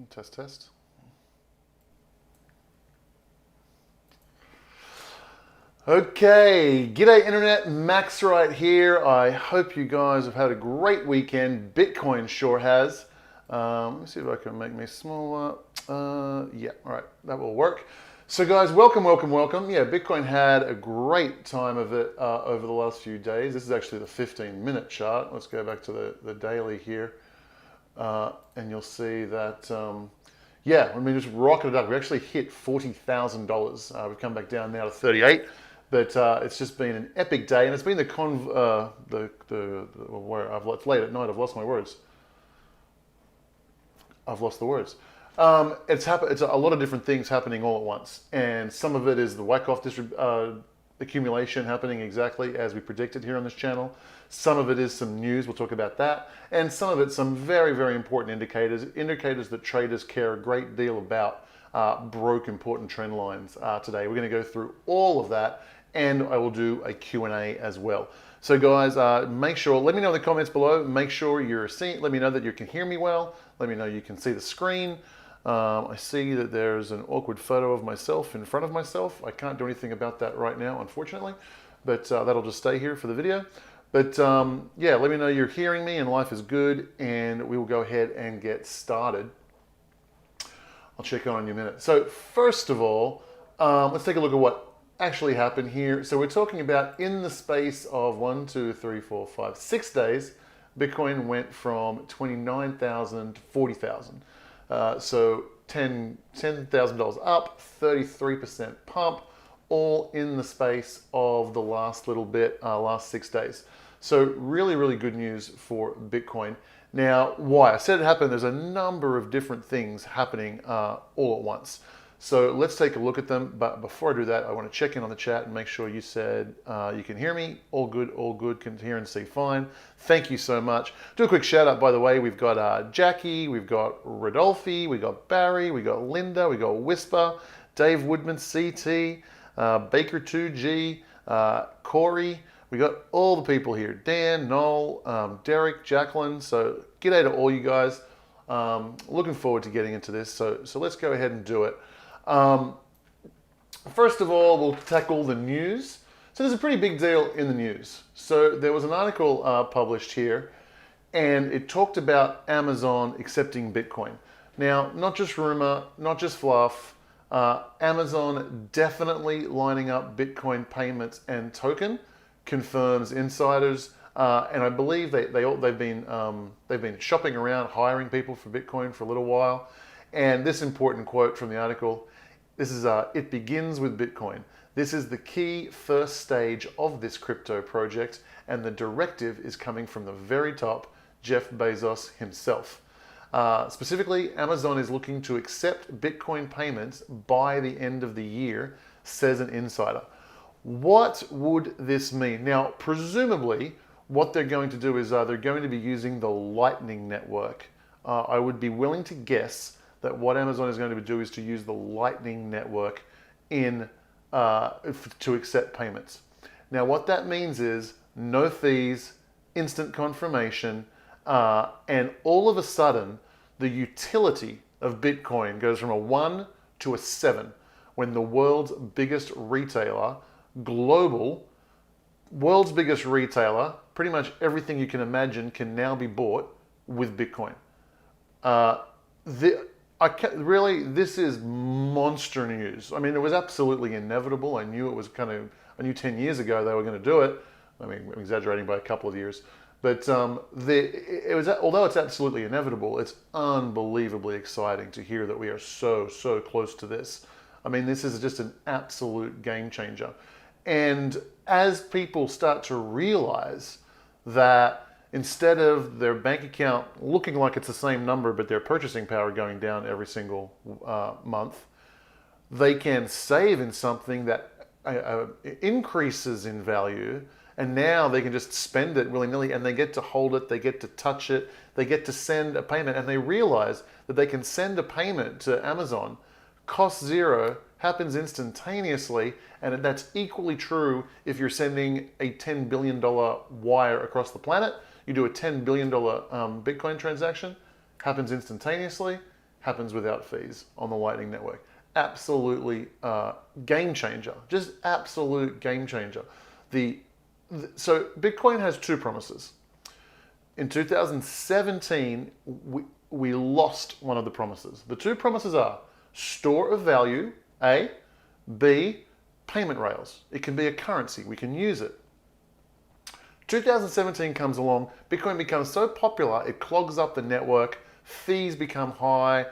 Test, test. Okay, g'day internet, Max right here. I hope you guys have had a great weekend. Bitcoin sure has. Let me see if I can make me smaller. Yeah, all right, that will work. So guys, welcome, welcome, welcome. Yeah, Bitcoin had a great time of it over the last few days. This is actually the 15-minute chart. Let's go back to the daily here. And you'll see that, yeah, when we just rocketed up, we actually hit $40,000. We've come back down now to 38, but it's just been an epic day, and it's been where it's late at night. I've lost my words. I've lost the words. It's a lot of different things happening all at once, and some of it is the Wyckoff accumulation happening exactly as we predicted here on this channel. Some of it is some news, we'll talk about that. And some of it's some very, very important indicators that traders care a great deal about, broke important trend lines today. We're gonna go through all of that, and I will do a Q&A as well. So guys, make sure, let me know in the comments below, make sure you're seeing, let me know that you can hear me well, let me know you can see the screen. I see that there's an awkward photo of myself in front of myself. I can't do anything about that right now, unfortunately, but that'll just stay here for the video. But yeah, let me know you're hearing me and life is good, and we will go ahead and get started. I'll check on you in a minute. So first of all, let's take a look at what actually happened here. So we're talking about in the space of 1, 2, 3, 4, 5, 6 days, Bitcoin went from 29,000 to 40,000. So $10,000 up, 33% pump, all in the space of the last little bit, last 6 days. So really, really good news for Bitcoin. Now, why? I said it happened. There's a number of different things happening all at once. So let's take a look at them. But before I do that, I want to check in on the chat and make sure you said you can hear me. All good, can hear and see fine. Thank you so much. Do a quick shout out, by the way. We've got Jackie, we've got Rodolphe, we got Barry, we got Linda, we got Whisper, Dave Woodman, CT, Baker 2G, Corey. We got all the people here. Dan, Noel, Derek, Jacqueline. So g'day to all you guys. Looking forward to getting into this. So let's go ahead and do it. First of all, we'll tackle the news. So there's a pretty big deal in the news. So there was an article published here, and it talked about Amazon accepting Bitcoin. Now, not just rumor, not just fluff, Amazon definitely lining up Bitcoin payments and token, confirms insiders, and I believe they've been shopping around, hiring people for Bitcoin for a little while. And this important quote from the article, this is, it begins with Bitcoin. This is the key first stage of this crypto project, and the directive is coming from the very top, Jeff Bezos himself. Specifically, Amazon is looking to accept Bitcoin payments by the end of the year, says an insider. What would this mean? Now, presumably, what they're going to do is they're going to be using the Lightning Network. I would be willing to guess that what Amazon is going to do is to use the Lightning Network to accept payments. Now, what that means is no fees, instant confirmation, and all of a sudden, the utility of Bitcoin goes from a 1 to a 7 when the world's biggest retailer, world's biggest retailer, pretty much everything you can imagine can now be bought with Bitcoin. This is monster news. I mean, it was absolutely inevitable. I knew 10 years ago they were going to do it. I mean, I'm exaggerating by a couple of years. But although it's absolutely inevitable, it's unbelievably exciting to hear that we are so close to this. I mean, this is just an absolute game changer. And as people start to realize that instead of their bank account looking like it's the same number, but their purchasing power going down every single month, they can save in something that increases in value, and now they can just spend it willy-nilly, and they get to hold it, they get to touch it, they get to send a payment, and they realize that they can send a payment to Amazon, cost zero, happens instantaneously, and that's equally true if you're sending a $10 billion wire across the planet. You do a $10 billion Bitcoin transaction, happens instantaneously, happens without fees on the Lightning Network. Absolutely game changer, just absolute game changer. So Bitcoin has two promises. In 2017, we lost one of the promises. The two promises are store of value, A, B, payment rails. It can be a currency, we can use it. 2017 comes along, Bitcoin becomes so popular, it clogs up the network, fees become high,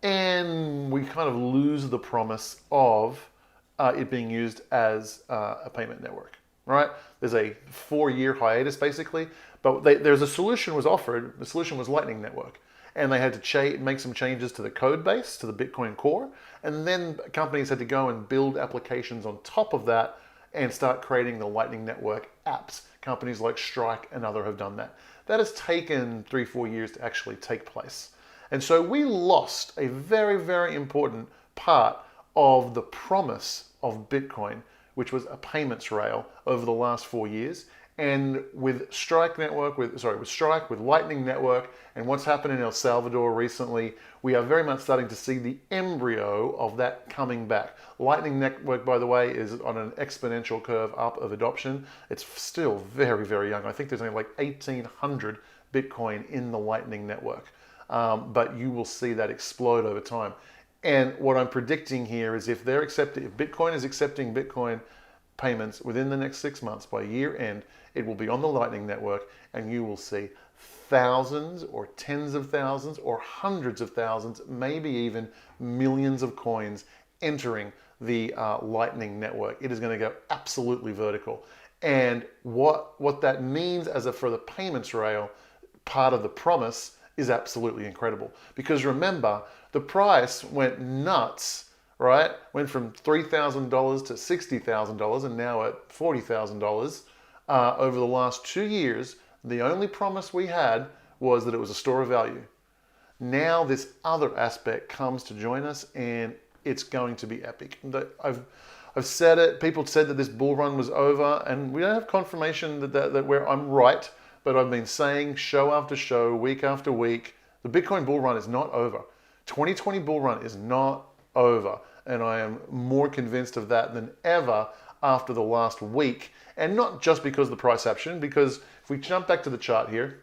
and we kind of lose the promise of it being used as a payment network, right? There's a 4-year hiatus basically, but there's a solution was offered. The solution was Lightning Network, and they had to make some changes to the code base, to the Bitcoin core, and then companies had to go and build applications on top of that and start creating the Lightning Network apps. Companies like Strike and other have done that. That has taken 3-4 years to actually take place. And so we lost a very, very important part of the promise of Bitcoin, which was a payments rail over the last 4 years. And with Strike Network, with Lightning Network, and what's happened in El Salvador recently, we are very much starting to see the embryo of that coming back. Lightning Network, by the way, is on an exponential curve up of adoption. It's still very, very young. I think there's only like 1,800 Bitcoin in the Lightning Network. But you will see that explode over time. And what I'm predicting here is if Bitcoin is accepting Bitcoin payments within the next 6 months, by year end, it will be on the Lightning Network, and you will see thousands or tens of thousands or hundreds of thousands, maybe even millions of coins entering the Lightning Network. It is going to go absolutely vertical. And what that means for the payments rail, part of the promise, is absolutely incredible. Because remember, the price went nuts, right? Went from $3,000 to $60,000 and now at $40,000 over the last 2 years. The only promise we had was that it was a store of value. Now this other aspect comes to join us, and it's going to be epic. I've said it. People said that this bull run was over, and we don't have confirmation that where I'm right. But I've been saying show after show, week after week, the Bitcoin bull run is not over. 2020 bull run is not over. And I am more convinced of that than ever after the last week. And not just because of the price action, because if we jump back to the chart here,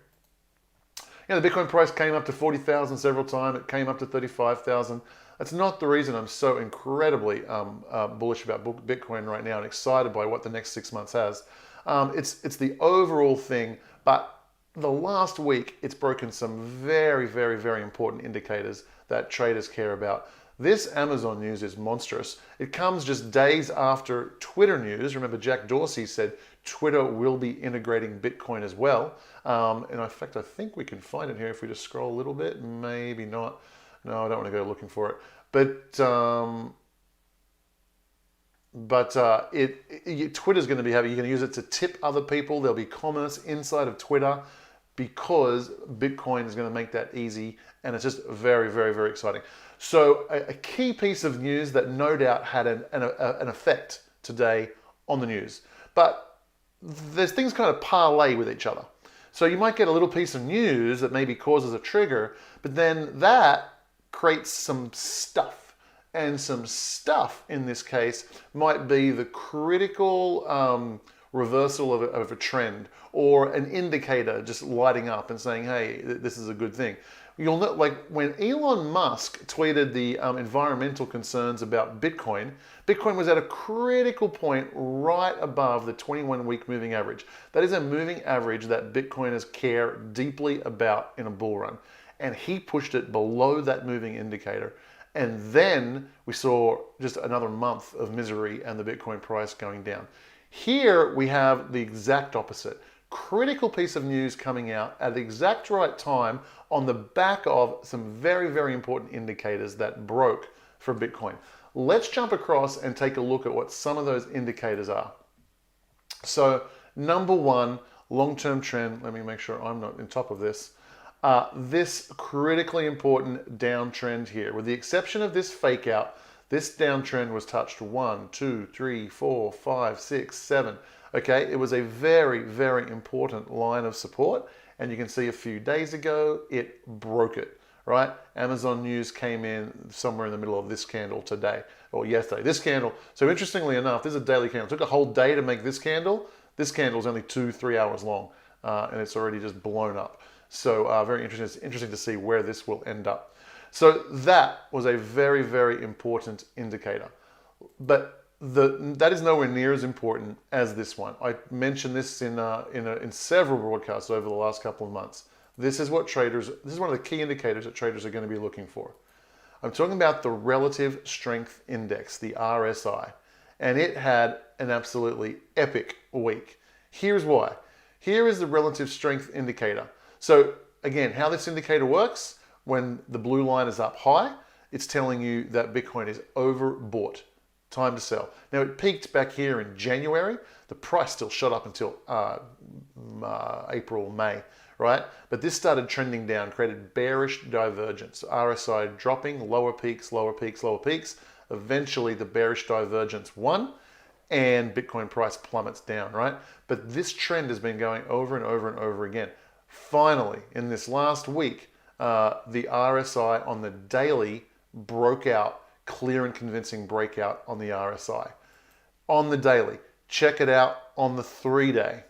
the Bitcoin price came up to 40,000 several times. It came up to 35,000. That's not the reason I'm so incredibly bullish about Bitcoin right now and excited by what the next 6 months has. It's the overall thing, but the last week it's broken some very, very, very important indicators that traders care about. This Amazon news is monstrous. It comes just days after Twitter news. Remember, Jack Dorsey said Twitter will be integrating Bitcoin as well. And in fact, I think we can find it here if we just scroll a little bit. Maybe not. No, I don't want to go looking for it. Twitter's going to be having, you can use it to tip other people. There'll be commerce inside of Twitter because Bitcoin is going to make that easy. And it's just very, very, very exciting. So a key piece of news that no doubt had an effect today on the news. But there's things kind of parlay with each other. So you might get a little piece of news that maybe causes a trigger, but then that creates some stuff. And some stuff in this case might be the critical reversal of a trend, or an indicator just lighting up and saying, hey, this is a good thing. You'll know, like when Elon Musk tweeted the environmental concerns about Bitcoin, Bitcoin was at a critical point right above the 21-week moving average. That is a moving average that Bitcoiners care deeply about in a bull run. And he pushed it below that moving indicator. And then we saw just another month of misery and the Bitcoin price going down. Here we have the exact opposite. Critical piece of news coming out at the exact right time on the back of some very, very important indicators that broke for Bitcoin. Let's jump across and take a look at what some of those indicators are. So number one, long-term trend. Let me make sure I'm not on top of this. This critically important downtrend here, with the exception of this fake out, this downtrend was touched 1, 2, 3, 4, 5, 6, 7. Okay, it was a very, very important line of support, and you can see a few days ago it broke it, right? Amazon news came in somewhere in the middle of this candle today or yesterday. This candle, so interestingly enough, this is a daily candle. It took a whole day to make this candle. This candle is only 2-3 hours long, and it's already just blown up. So very interesting. It's interesting to see where this will end up. So that was a very, very important indicator. But that is nowhere near as important as this one. I mentioned this in several broadcasts over the last couple of months. This is one of the key indicators that traders are going to be looking for. I'm talking about the Relative Strength Index, the RSI, and it had an absolutely epic week. Here's why. Here is the Relative Strength Indicator. So again, how this indicator works, when the blue line is up high, it's telling you that Bitcoin is overbought. Time to sell. Now it peaked back here in January. The price still shot up until April, May, right? But this started trending down, created bearish divergence. RSI dropping, lower peaks, lower peaks, lower peaks. Eventually the bearish divergence won and Bitcoin price plummets down, right? But this trend has been going over and over and over again. Finally, in this last week, the RSI on the daily broke out, clear and convincing breakout on the RSI. On the daily, check it out on the 3-day.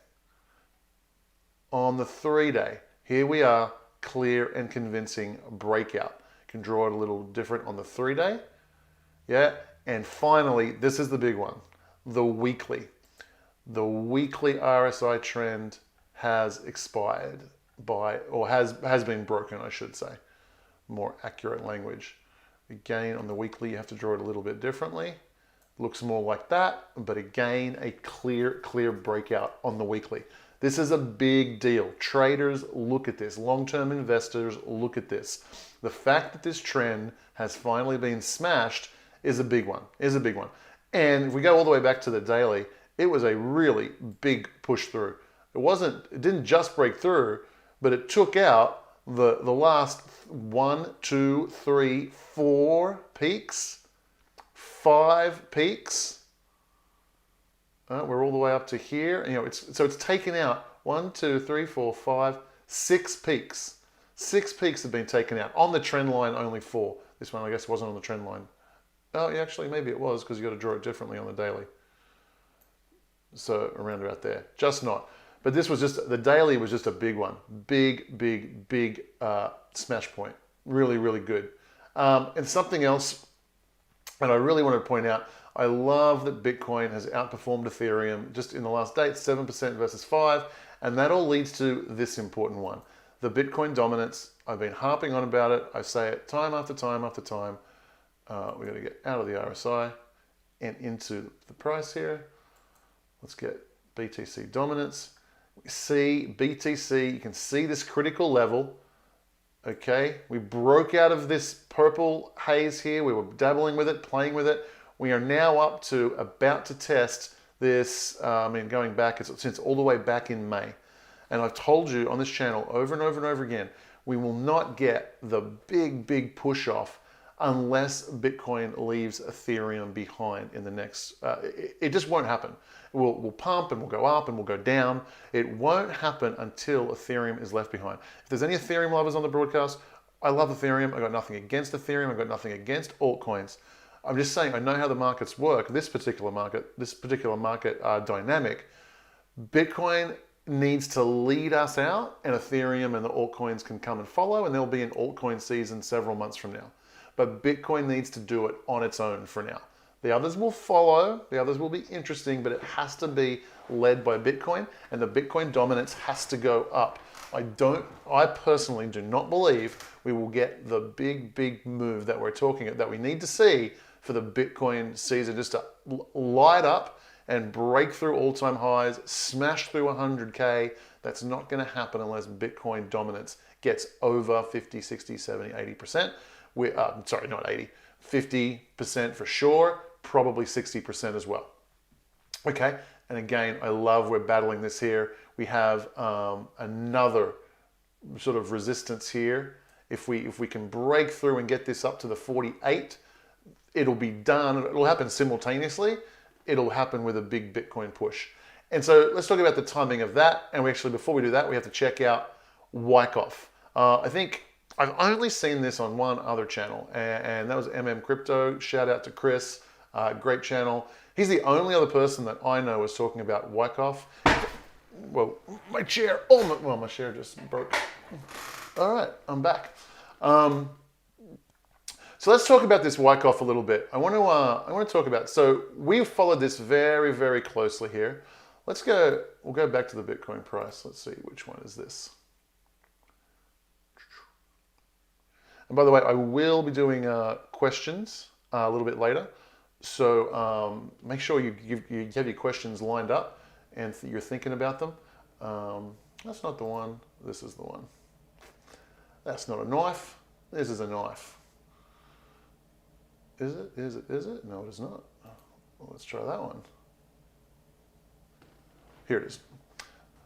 On the 3-day, here we are, clear and convincing breakout. You can draw it a little different on the 3-day. Yeah, and finally, this is the big one, the weekly. The weekly RSI trend has expired or has been broken, I should say. More accurate language. Again, on the weekly, you have to draw it a little bit differently. Looks more like that, but again, a clear breakout on the weekly. This is a big deal. Traders look at this. Long-term investors look at this. The fact that this trend has finally been smashed is a big one, And if we go all the way back to the daily, it was a really big push through. It didn't just break through, but it took out the last 1, 2, 3, 4 peaks, 5 peaks. We're all the way up to here. So it's taken out 1, 2, 3, 4, 5, 6 peaks. 6 peaks have been taken out. On the trend line, only 4. This one, I guess, wasn't on the trend line. Oh, yeah, actually, maybe it was, because you got to draw it differently on the daily. So around about there. Just not. But this was the daily was just a big one. Big smash point. Really, really good. And something else that I really want to point out, I love that Bitcoin has outperformed Ethereum just in the last date, 7% versus 5%. And that all leads to this important one. The Bitcoin dominance. I've been harping on about it. I say it time after time after time. We're going to get out of the RSI and into the price here. Let's get BTC dominance. We see BTC, you can see this critical level. Okay, we broke out of this purple haze here. We were dabbling with it, playing with it. We are now about to test this, going back, since all the way back in May. And I've told you on this channel over and over and over again, we will not get the big push off unless Bitcoin leaves Ethereum behind in the next, it just won't happen. We'll pump and we'll go up and we'll go down. It won't happen until Ethereum is left behind. If there's any Ethereum lovers on the broadcast, I love Ethereum. I got nothing against Ethereum. I got nothing against altcoins. I'm just saying I know how the markets work. This particular market dynamic, Bitcoin needs to lead us out, and Ethereum and the altcoins can come and follow, and there'll be an altcoin season several months from now. But Bitcoin needs to do it on its own for now. The others will follow, the others will be interesting, but it has to be led by Bitcoin, and the Bitcoin dominance has to go up. I personally do not believe we will get the big move that that we need to see for the Bitcoin season just to light up and break through all-time highs, smash through 100K. That's not going to happen unless Bitcoin dominance gets over 50, 60, 70, 80%. Sorry, not 80, 50% for sure, probably 60% as well. Okay, and again, I love we're battling this here. We have another sort of resistance here. If we can break through and get this up to the 48, it'll be done. It'll happen simultaneously. It'll happen with a big Bitcoin push. And so let's talk about the timing of that. And before we do that, we have to check out Wyckoff. I think I've only seen this on one other channel, and that was Crypto. Shout out to Chris, great channel. He's the only other person that I know is talking about Wyckoff. Well, my chair, my chair just broke. All right, I'm back. So let's talk about this Wyckoff a little bit. I want to talk about, so we've followed this very, very closely here. We'll go back to the Bitcoin price. Let's see, which one is this? And by the way, I will be doing questions a little bit later. So make sure you have your questions lined up and you're thinking about them. That's not the one. This is the one. That's not a knife. This is a knife. Is it? Is it? Is it? No, it is not. Well, let's try that one. Here it is.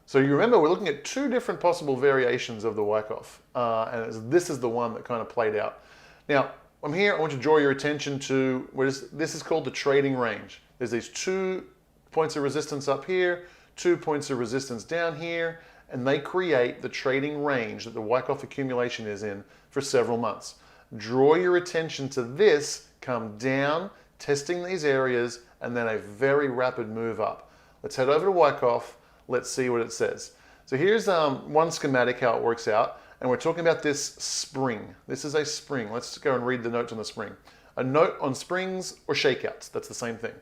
So you remember we're looking at two different possible variations of the Wyckoff, and this is the one that kind of played out. Now, I'm here, I want to draw your attention to, this is called the trading range. There's these 2 points of resistance up here, 2 points of resistance down here, and they create the trading range that the Wyckoff accumulation is in for several months. Draw your attention to this, come down, testing these areas, and then a very rapid move up. Let's head over to Wyckoff. Let's see what it says. So here's one schematic, how it works out. And we're talking about this spring. This is a spring. Let's go and read the notes on the spring. A note on springs or shakeouts, that's the same thing.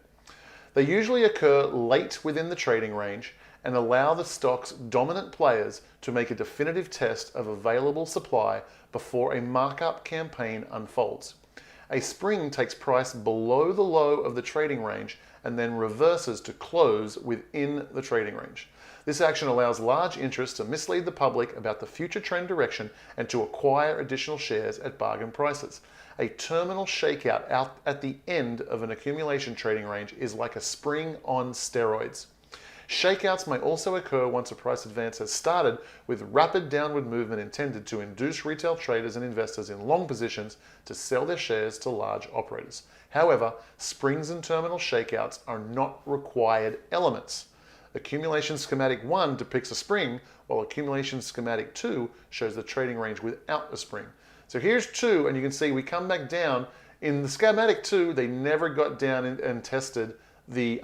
They usually occur late within the trading range and allow the stock's dominant players to make a definitive test of available supply before a markup campaign unfolds. A spring takes price below the low of the trading range and then reverses to close within the trading range. This action allows large interests to mislead the public about the future trend direction and to acquire additional shares at bargain prices. A terminal shakeout out at the end of an accumulation trading range is like a spring on steroids. Shakeouts may also occur once a price advance has started, with rapid downward movement intended to induce retail traders and investors in long positions to sell their shares to large operators. However, springs and terminal shakeouts are not required elements. Accumulation Schematic 1 depicts a spring, while Accumulation Schematic 2 shows the trading range without a spring. So here's 2, and you can see we come back down. In the Schematic 2, they never got down and tested the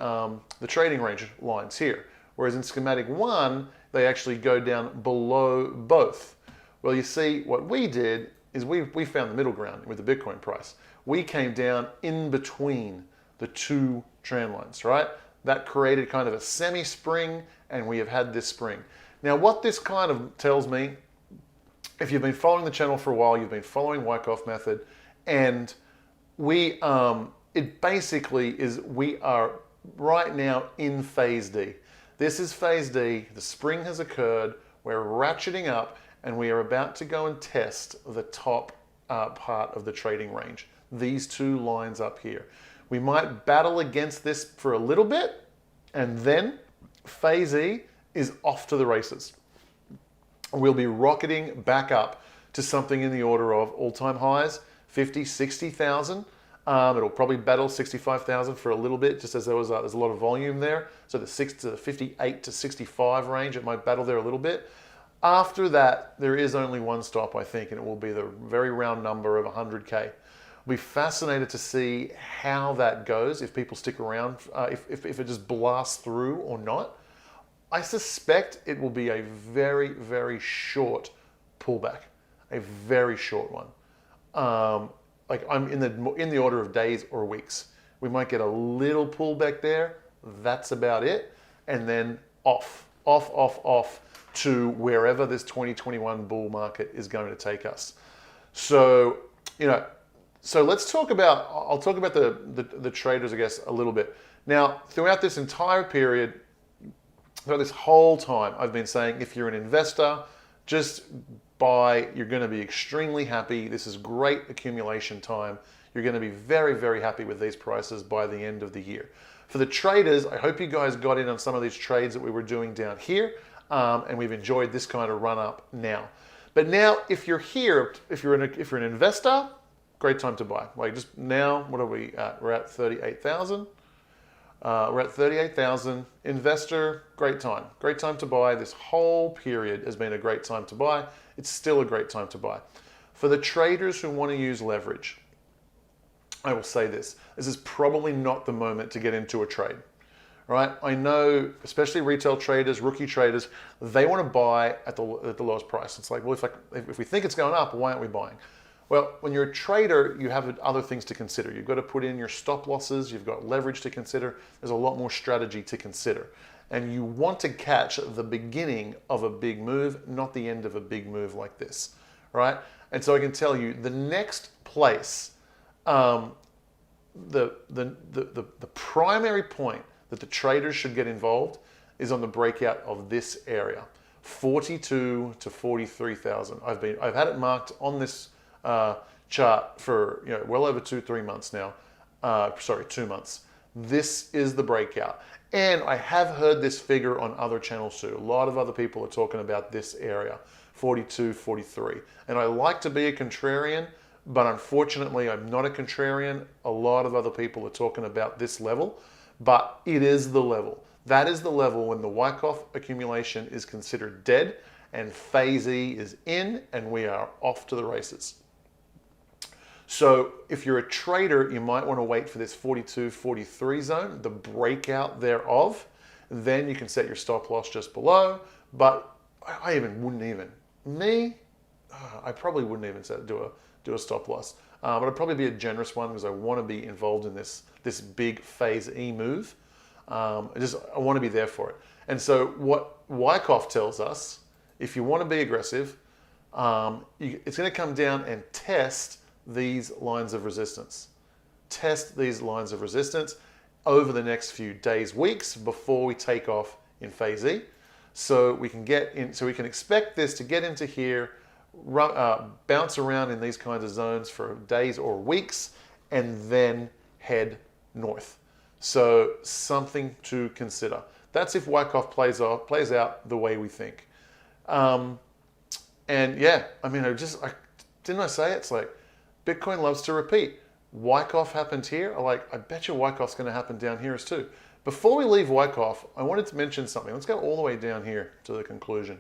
trading range lines here. Whereas in Schematic 1, they actually go down below both. Well, you see, what we did is we found the middle ground with the Bitcoin price. We came down in between the 2 trend lines, right? That created kind of a semi-spring, and we have had this spring. Now, what this kind of tells me, if you've been following the channel for a while, you've been following Wyckoff method, and it basically is we are right now in phase D. This is phase D. The spring has occurred. We're ratcheting up, and we are about to go and test the top part of the trading range. These 2 lines up here. We might battle against this for a little bit, and then phase E is off to the races. We'll be rocketing back up to something in the order of all-time highs, 50, 60,000. It'll probably battle 65,000 for a little bit, just as there's a lot of volume there. So the 58 to 65 range, it might battle there a little bit. After that, there is only one stop, I think, and it will be the very round number of 100K. We'll be fascinated to see how that goes, if people stick around, if it just blasts through or not. I suspect it will be a very, very short pullback, a very short one. Like I'm in the order of days or weeks. We might get a little pullback there. That's about it. And then off to wherever this 2021 bull market is going to take us. So, so let's talk about, I'll talk about the traders, I guess, a little bit. Now, throughout this entire period, throughout this whole time, I've been saying, if you're an investor, just buy. You're going to be extremely happy. This is great accumulation time. You're going to be very, very happy with these prices by the end of the year. For the traders, I hope you guys got in on some of these trades that we were doing down here, and we've enjoyed this kind of run up now. But now, if you're here, if you're an investor, great time to buy. Like just now, what are we at? We're at 38,000. We're at 38,000. Investor, great time. Great time to buy. This whole period has been a great time to buy. It's still a great time to buy. For the traders who want to use leverage, I will say this. This is probably not the moment to get into a trade, right? I know, especially retail traders, rookie traders, they want to buy at the lowest price. It's like, well, if we think it's going up, why aren't we buying? Well, when you're a trader, you have other things to consider. You've got to put in your stop losses. You've got leverage to consider. There's a lot more strategy to consider. And you want to catch the beginning of a big move, not the end of a big move like this, right? And so I can tell you the next place, the primary point that the traders should get involved is on the breakout of this area, 42 to 43,000. I've had it marked on this chart for well over 2-3 months now. 2 months. This is the breakout, and I have heard this figure on other channels too. A lot of other people are talking about this area, 42, 43, and I like to be a contrarian. But unfortunately, I'm not a contrarian. A lot of other people are talking about this level, but it is the level. That is the level when the Wyckoff accumulation is considered dead and phase E is in and we are off to the races. So if you're a trader, you might want to wait for this 42, 43 zone, the breakout thereof. Then you can set your stop loss just below. But I probably wouldn't even do a stop loss, but it'd probably be a generous one because I want to be involved in this big phase E move. I want to be there for it. And so what Wyckoff tells us, if you want to be aggressive, it's going to come down and test these lines of resistance. Test these lines of resistance over the next few days, weeks before we take off in phase E. So we can expect this to get into here, bounce around in these kinds of zones for days or weeks, and then head north. So something to consider. That's if Wyckoff plays out the way we think. And yeah, I mean, didn't I say it? It's like Bitcoin loves to repeat. Wyckoff happened here. I bet you Wyckoff's going to happen down here as too. Before we leave Wyckoff, I wanted to mention something. Let's go all the way down here to the conclusion.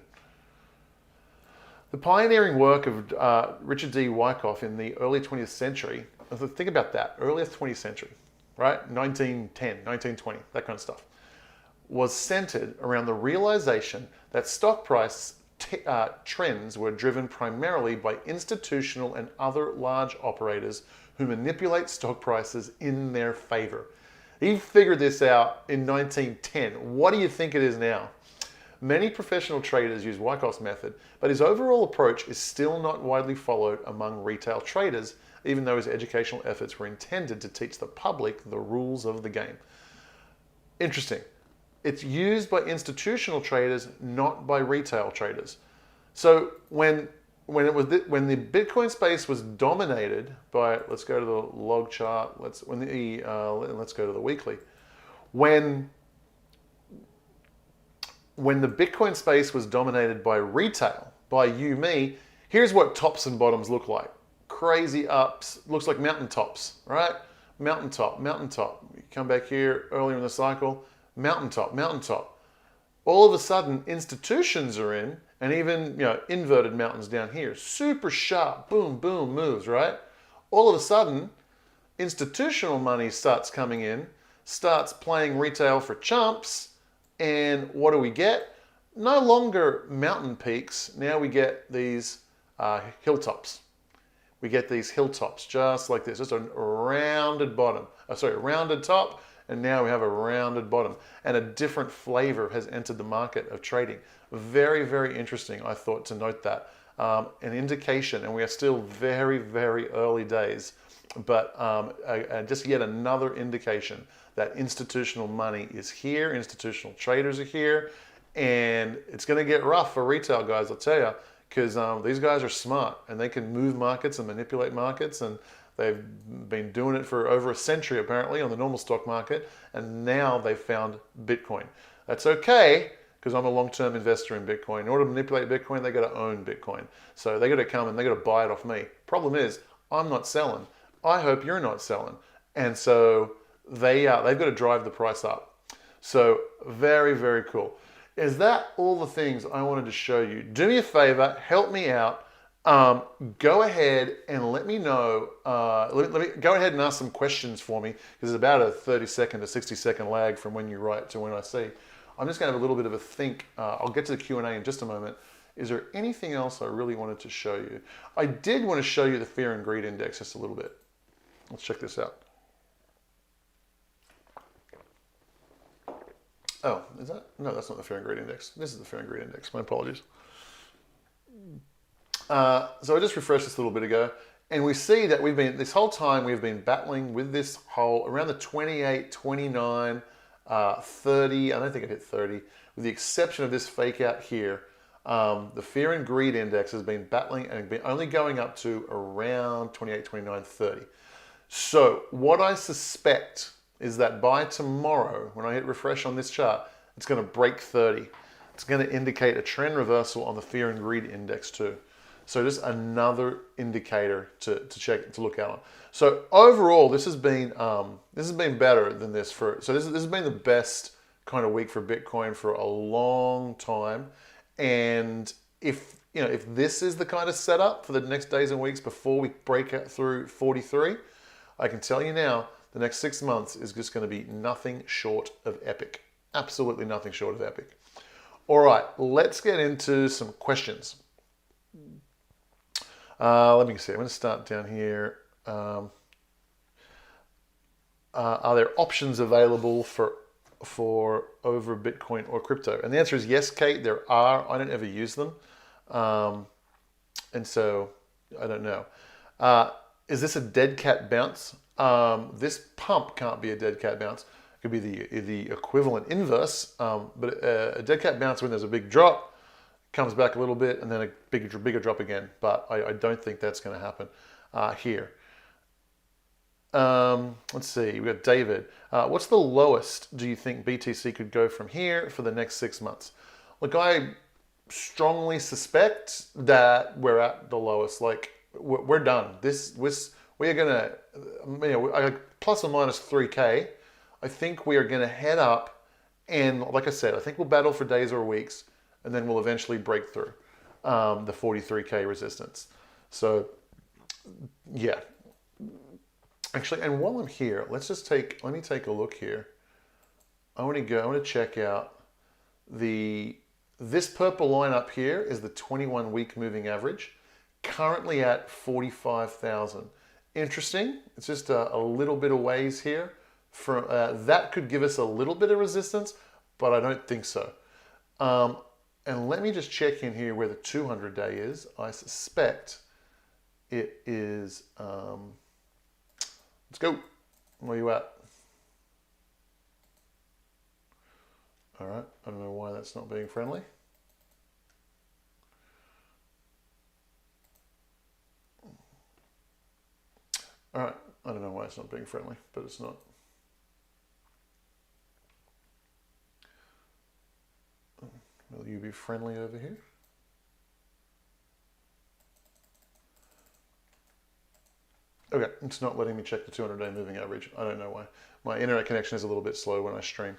The pioneering work of Richard D. Wyckoff in the early 20th century, think about that, early 20th century, right? 1910, 1920, that kind of stuff, was centered around the realization that stock price trends were driven primarily by institutional and other large operators who manipulate stock prices in their favor. He figured this out in 1910. What do you think it is now? Many professional traders use Wyckoff's method, but his overall approach is still not widely followed among retail traders, even though his educational efforts were intended to teach the public the rules of the game. Interesting. It's used by institutional traders, not by retail traders. So when the Bitcoin space was dominated by, let's go to the log chart, let's go to the weekly. When the Bitcoin space was dominated by retail, by you, me, here's what tops and bottoms look like. Crazy ups, looks like mountaintops, right? Mountaintop. You come back here earlier in the cycle, mountaintop. All of a sudden, institutions are in, and even inverted mountains down here. Super sharp, boom, boom moves, right? All of a sudden, institutional money starts coming in, starts playing retail for chumps, and what do we get? No longer mountain peaks. Now we get these hilltops. We get these hilltops just like this, just a rounded bottom. Rounded top, and now we have a rounded bottom. And a different flavor has entered the market of trading. Very, very interesting, I thought, to note that. An indication, and we are still very, very early days, but just yet another indication that institutional money is here, institutional traders are here, and it's going to get rough for retail guys, I'll tell you, because these guys are smart and they can move markets and manipulate markets, and they've been doing it for over a century apparently on the normal stock market, and now they've found Bitcoin. That's okay, because I'm a long-term investor in Bitcoin. In order to manipulate Bitcoin, they got to own Bitcoin. So they got to come and they got to buy it off me. Problem is, I'm not selling. I hope you're not selling. And so they've got to drive the price up. So very, very cool. Is that all the things I wanted to show you? Do me a favor, help me out. Go ahead and let me know. Let me go ahead and ask some questions for me because it's about a 30-second to 60-second lag from when you write to when I see. I'm just going to have a little bit of a think. I'll get to the Q&A in just a moment. Is there anything else I really wanted to show you? I did want to show you the fear and greed index just a little bit. Let's check this out. Oh, is that? No, that's not the fear and greed index. This is the fear and greed index. My apologies. So I just refreshed this a little bit ago, and we see that this whole time we've been battling with this whole around the 28, 29, 30. I don't think it hit 30, with the exception of this fake out here. The fear and greed index has been battling and been only going up to around 28, 29, 30. So what I suspect is that by tomorrow, when I hit refresh on this chart, it's going to break 30. It's going to indicate a trend reversal on the fear and greed index too. So just another indicator to look out on. So overall, this has been better than this this has been the best kind of week for Bitcoin for a long time. And if this is the kind of setup for the next days and weeks before we break out through 43, I can tell you now, the next 6 months is just going to be nothing short of epic. Absolutely nothing short of epic. All right, let's get into some questions. Let me see. I'm going to start down here. Are there options available for over Bitcoin or crypto? And the answer is yes, Kate. There are. I don't ever use them, and so I don't know. Is this a dead cat bounce? This pump can't be a dead cat bounce. It could be the equivalent inverse, but a dead cat bounce when there's a big drop, comes back a little bit, and then a bigger drop again. But I don't think that's going to happen here. Let's see. We got David. What's the lowest do you think BTC could go from here for the next 6 months? Look, I strongly suspect that we're at the lowest. Like we're done. We are gonna, plus or minus 3K. I think we are gonna head up, and like I said, I think we'll battle for days or weeks, and then we'll eventually break through the 43K resistance. So yeah. Actually, and while I'm here, let me take a look here. I want to check out this purple line up here is the 21-week moving average, currently at 45,000. Interesting. It's just a little bit of ways here. From that could give us a little bit of resistance, but I don't think so. And let me just check in here where the 200-day is. I suspect it is. Let's go. Where you at? All right. I don't know why that's not being friendly. All right. I don't know why it's not being friendly, but it's not. Will you be friendly over here? Okay, it's not letting me check the 200-day moving average. I don't know why. My internet connection is a little bit slow when I stream.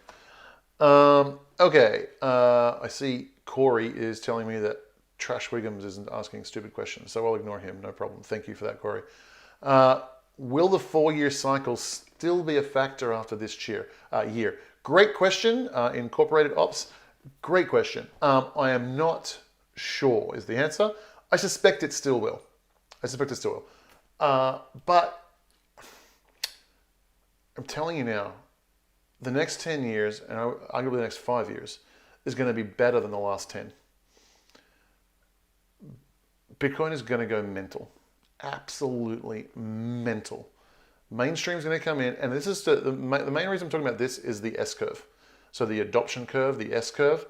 Okay, I see Corey is telling me that Trash Wiggums isn't asking stupid questions, so I'll ignore him. No problem. Thank you for that, Corey. Will the 4-year cycle still be a factor after this year? Great question, Incorporated Ops. Great question. I am not sure is the answer. I suspect it still will. But I'm telling you now, the next 10 years, and arguably the next 5 years, is going to be better than the last 10. Bitcoin is going to go mental. Absolutely mental. Mainstream is going to come in, and this is the main reason I'm talking about this is the S-curve. So the adoption curve, the S-curve.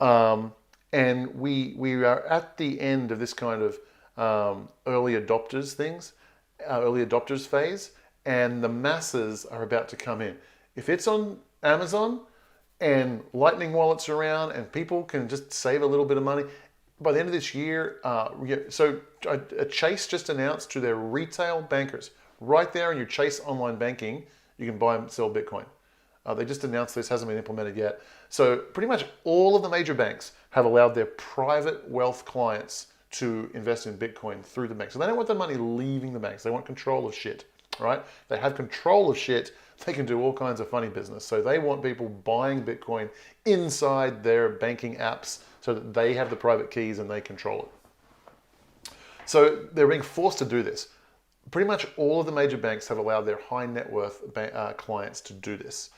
And we are at the end of this kind of early adopters phase, and the masses are about to come in. If it's on Amazon and Lightning wallets around and people can just save a little bit of money, by the end of this year, Chase just announced to their retail bankers, right there in your Chase online banking, you can buy and sell Bitcoin. They just announced this, hasn't been implemented yet. So pretty much all of the major banks have allowed their private wealth clients to invest in Bitcoin through the banks. So they don't want the money leaving the banks. They want control of shit, right? They have control of shit. They can do all kinds of funny business. So they want people buying Bitcoin inside their banking apps so that they have the private keys and they control it. So they're being forced to do this. Pretty much all of the major banks have allowed their high net worth clients to do this.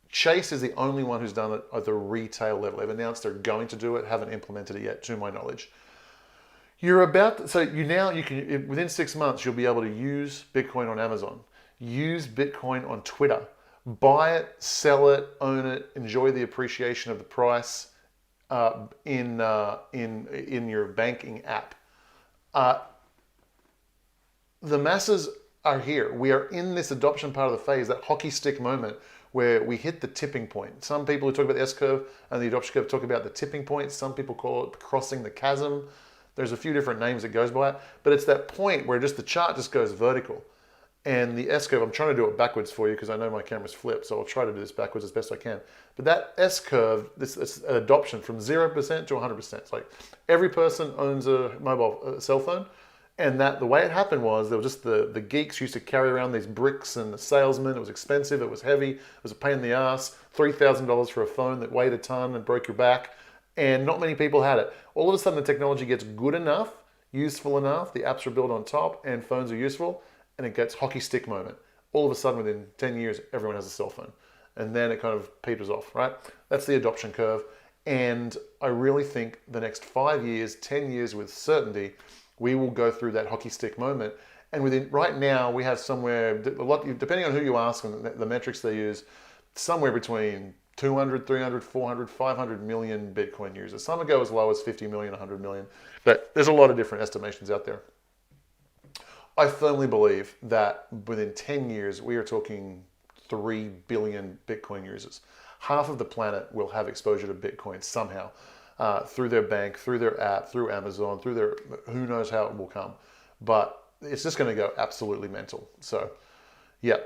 Chase is the only one who's done it at the retail level. They've announced they're going to do it, haven't implemented it yet, to my knowledge. You can, within 6 months, you'll be able to use Bitcoin on Amazon, use Bitcoin on Twitter, buy it, sell it, own it, enjoy the appreciation of the price in your banking app. The masses are here. We are in this adoption part of the phase, that hockey stick moment where we hit the tipping point. Some people who talk about the S-curve and the adoption curve talk about the tipping point. Some people call it crossing the chasm. There's a few different names it goes by, but it's that point where just the chart just goes vertical. And the S-curve, I'm trying to do it backwards for you because I know my camera's flipped, so I'll try to do this backwards as best I can. But that S-curve, this adoption from 0% to 100%. It's like every person owns a cell phone. And the way it happened was there was just the geeks used to carry around these bricks, and the salesman, it was expensive, it was heavy, it was a pain in the ass, $3,000 for a phone that weighed a ton and broke your back, and not many people had it. All of a sudden the technology gets good enough, useful enough, the apps are built on top and phones are useful, and it gets hockey stick moment. All of a sudden within 10 years, everyone has a cell phone. And then it kind of peters off, right? That's the adoption curve. And I really think the next 5 years, 10 years with certainty, we will go through that hockey stick moment. And right now, we have somewhere, depending on who you ask and the metrics they use, somewhere between 200, 300, 400, 500 million Bitcoin users. Some go as low as 50 million, 100 million. But there's a lot of different estimations out there. I firmly believe that within 10 years, we are talking 3 billion Bitcoin users. Half of the planet will have exposure to Bitcoin somehow. Through their bank, through their app, through Amazon, through their, who knows how it will come. But it's just going to go absolutely mental. So, yeah.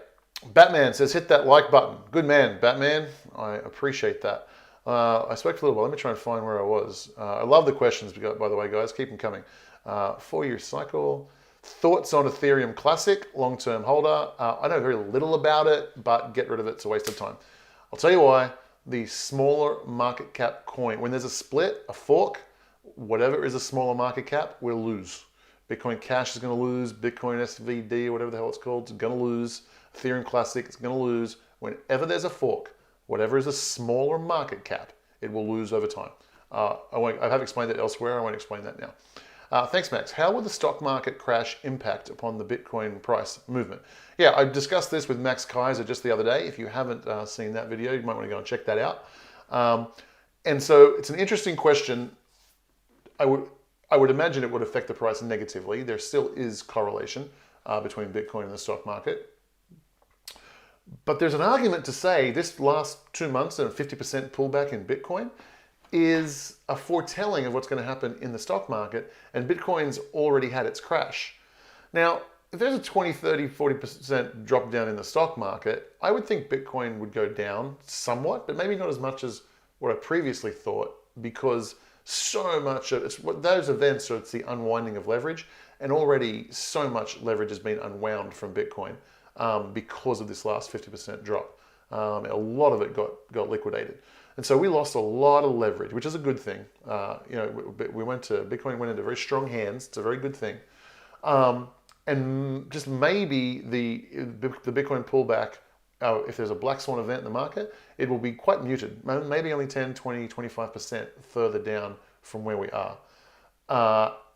Batman says, hit that like button. Good man, Batman. I appreciate that. I spoke for a little while. Let me try and find where I was. I love the questions, by the way, guys. Keep them coming. 4-year cycle. Thoughts on Ethereum Classic, long-term holder. I know very little about it, but get rid of it. It's a waste of time. I'll tell you why. The smaller market cap coin, when there's a split, a fork, whatever is a smaller market cap, will lose. Bitcoin Cash is going to lose. Bitcoin SVD, whatever the hell it's called, is going to lose. Ethereum Classic is going to lose. Whenever there's a fork, whatever is a smaller market cap, it will lose over time. I have explained it elsewhere. I won't explain that now. Thanks, Max. How will the stock market crash impact upon the Bitcoin price movement? Yeah, I discussed this with Max Kaiser just the other day. If you haven't seen that video, you might want to go and check that out. And so it's an interesting question. I would imagine it would affect the price negatively. There still is correlation between Bitcoin and the stock market. But there's an argument to say this last 2 months and a 50% pullback in Bitcoin is a foretelling of what's going to happen in the stock market, and Bitcoin's already had its crash. Now, if there's a 20, 30, 40% drop down in the stock market, I would think Bitcoin would go down somewhat, but maybe not as much as what I previously thought, because so much of those events are it's the unwinding of leverage, and already so much leverage has been unwound from Bitcoin because of this last 50% drop. A lot of it got liquidated. And so we lost a lot of leverage, which is a good thing. Bitcoin went into very strong hands. It's a very good thing. And just maybe the Bitcoin pullback, if there's a black swan event in the market, it will be quite muted. Maybe only 10, 20, 25% further down from where we are.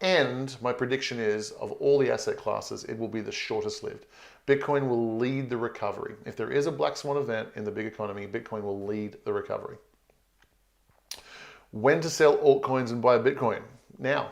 And my prediction is, of all the asset classes, it will be the shortest lived. Bitcoin will lead the recovery. If there is a black swan event in the big economy, Bitcoin will lead the recovery. When to sell altcoins and buy Bitcoin? Now.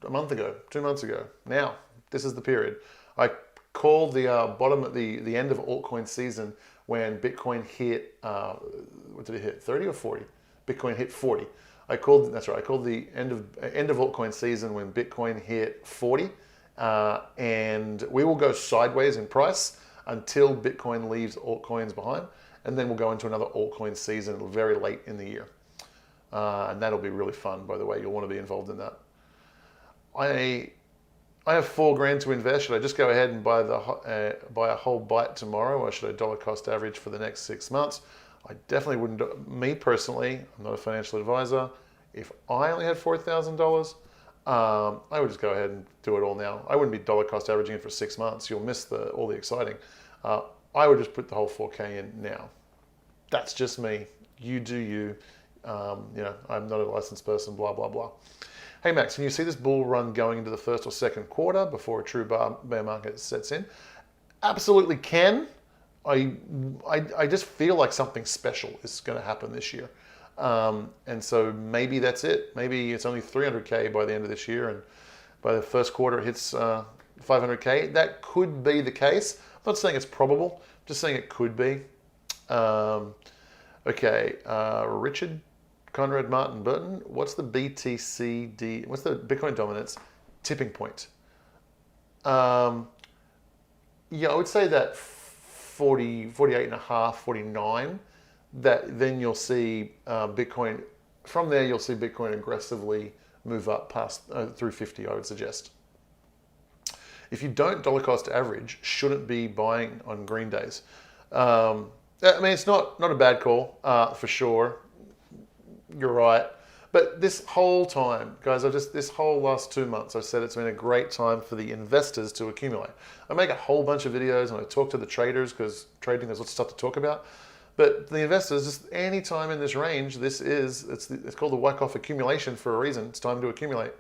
A month ago, 2 months ago. Now. This is the period. I called the bottom at the end of altcoin season when Bitcoin hit, what did it hit, 30 or 40? Bitcoin hit 40. That's right, I called the end of altcoin season when Bitcoin hit 40. And we will go sideways in price until Bitcoin leaves altcoins behind, and then we'll go into another altcoin season very late in the year. And that'll be really fun, by the way. You'll want to be involved in that. I have $4,000 to invest. Should I just go ahead and buy a whole byte tomorrow, or should I dollar cost average for the next 6 months? I definitely wouldn't. Me personally, I'm not a financial advisor. If I only had $4,000, I would just go ahead and do it all now. I wouldn't be dollar cost averaging it for 6 months. You'll miss all the exciting. I would just put the whole 4K in now. That's just me. You do you. I'm not a licensed person, blah, blah, blah. Hey, Max, can you see this bull run going into the first or second quarter before a true bear market sets in? Absolutely can. I just feel like something special is going to happen this year. And so maybe that's it. Maybe it's only 300K by the end of this year, and by the first quarter it hits 500K. That could be the case. I'm not saying it's probable, I'm just saying it could be. Richard Conrad Martin Burton, what's the BTCD, what's the Bitcoin dominance tipping point? I would say that 40, 48 and a half, 49, that then you'll see Bitcoin, from there you'll see Bitcoin aggressively move up past through 50, I would suggest. If you don't dollar cost average, shouldn't be buying on green days. It's not a bad call, for sure. You're right. But this whole time, guys, this whole last 2 months, I've said it's been a great time for the investors to accumulate. I make a whole bunch of videos and I talk to the traders, because trading, there's lots of stuff to talk about. But the investors, just any time in this range, it's called the Wyckoff Accumulation for a reason. It's time to accumulate.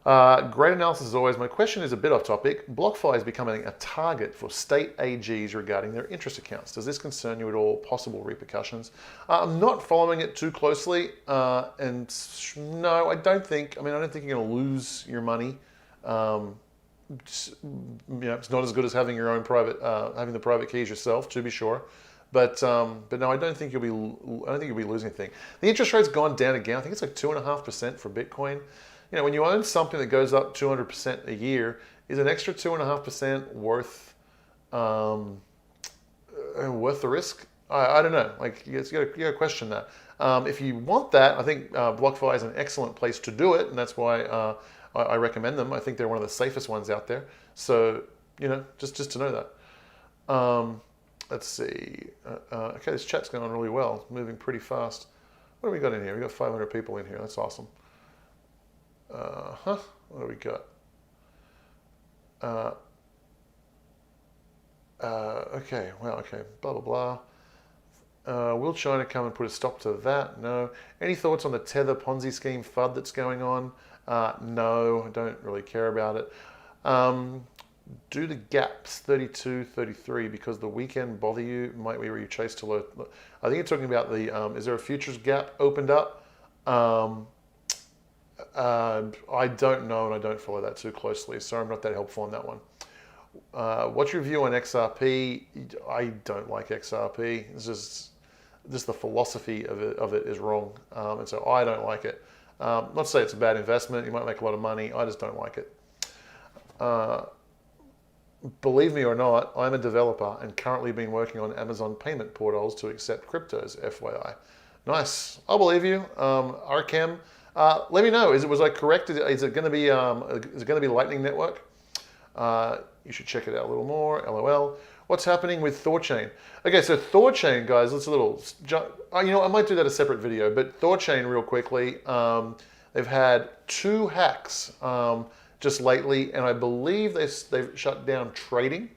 Great analysis as always. My question is a bit off topic. BlockFi is becoming a target for state AGs regarding their interest accounts. Does this concern you at all? Possible repercussions? I'm not following it too closely, and no, I don't think you're going to lose your money. It's not as good as having your own private, having the private keys yourself, to be sure. But no, I don't think you'll be losing anything. The interest rate's gone down again. I think it's like 2.5% for Bitcoin. When you own something that goes up 200% a year, is an extra 2.5% worth the risk? I don't know. You got to question that. If you want that, I think BlockFi is an excellent place to do it, and that's why I recommend them. I think they're one of the safest ones out there. So just to know that. Let's see. Okay, this chat's going on really well. It's moving pretty fast. What do we got in here? We got 500 people in here. That's awesome. What do we got? Okay, well, okay, blah, blah, blah. Will China come and put a stop to that? No. Any thoughts on the Tether Ponzi scheme FUD that's going on? No, I don't really care about it. Do the gaps 32, 33 because the weekend bother you? Might we retrace to low? I think you're talking about the, is there a futures gap opened up? I don't know, and I don't follow that too closely, so I'm not that helpful on that one. What's your view on XRP? I don't like XRP. It's just the philosophy of it is wrong, and so I don't like it. Not to say it's a bad investment. You might make a lot of money. I just don't like it. Believe me or not, I'm a developer and currently been working on Amazon payment portals to accept cryptos, FYI. Nice. I'll believe you. Archem. Let me know. Was I correct? Is it going to be Lightning Network? You should check it out a little more. LOL. What's happening with Thorchain? Okay, so Thorchain, guys. Let's a little. I might do that a separate video, but Thorchain, real quickly. They've had 2 hacks just lately, and I believe they've shut down trading.